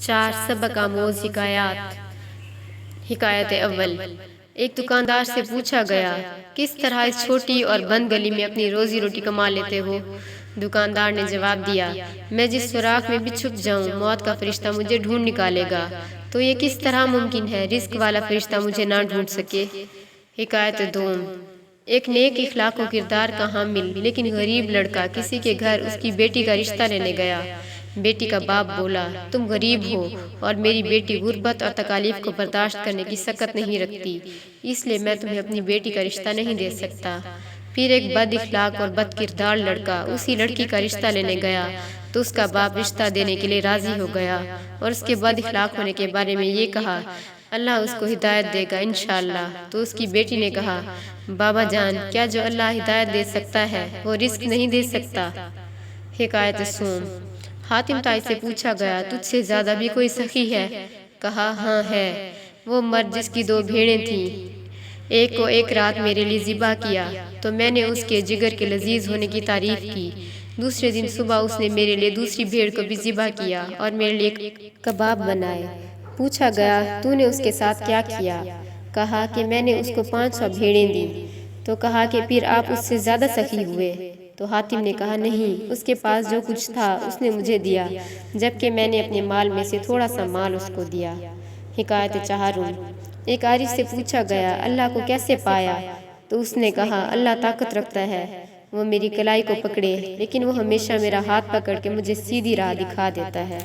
4 سبق آموز حکایات۔ حکایت اول۔ ایک دکاندار سے پوچھا گیا، کس طرح اس چھوٹی اور بند گلی میں اپنی روزی روٹی کما لیتے ہو؟ دکاندار نے جواب دیا، میں جس سوراخ میں بھی چھپ جاؤں، موت کا فرشتہ مجھے ڈھونڈ نکالے گا۔ تو یہ کس طرح ممکن ہے رزق والا فرشتہ مجھے نہ ڈھونڈ سکے؟ حکایت دوم۔ ایک نیک اخلاق و کردار کا حامل لیکن غریب لڑکا کسی کے گھر اس کی بیٹی کا رشتہ لینے گیا۔ بیٹی کا باپ بولا، تم غریب ہو اور میری بیٹی غربت اور تکالیف کو برداشت کرنے کی سکت نہیں رکھتی، اس لیے میں تمہیں اپنی بیٹی کا رشتہ نہیں دے سکتا۔ پھر ایک بد اخلاق اور بد کردار لڑکا اسی لڑکی کا رشتہ لینے گیا تو اس کا باپ رشتہ دینے کے لیے راضی ہو گیا اور اس کے بد اخلاق ہونے کے بارے میں یہ کہا، اللہ اس کو ہدایت دے گا انشاءاللہ۔ تو اس کی بیٹی نے کہا، بابا جان، کیا جو اللہ ہدایت دے سکتا ہے وہ رزق نہیں دے سکتا؟ حکایت سوم۔ حاتم طائی سے پوچھا گیا، تجھ سے زیادہ بھی کوئی سخی ہے؟ کہا، ہاں ہے، وہ مرد جس کی 2 بھیڑیں تھیں، ایک کو ایک رات میرے لیے ذبح کیا تو میں نے اس کے جگر کے لذیذ ہونے کی تعریف کی۔ دوسرے دن صبح اس نے میرے لیے دوسری بھیڑ کو بھی ذبح کیا اور میرے لیے کباب بنائے۔ پوچھا گیا، تو نے اس کے ساتھ کیا کیا؟ کہا کہ میں نے اس کو 500 بھیڑیں دیں۔ تو کہا کہ پھر آپ اس سے زیادہ سخی ہوئے؟ تو حاتم نے کہا، نہیں، اس کے پاس جو کچھ تھا اس نے مجھے دیا، جبکہ میں نے اپنے مال میں سے تھوڑا سا مال اس کو دیا۔ حکایت چہارم۔ ایک عارف سے پوچھا گیا، اللہ کو کیسے پایا؟ تو اس نے کہا، اللہ طاقت رکھتا ہے، وہ میری کلائی کو پکڑے لیکن وہ ہمیشہ میرا ہاتھ پکڑ کے مجھے سیدھی راہ دکھا دیتا ہے۔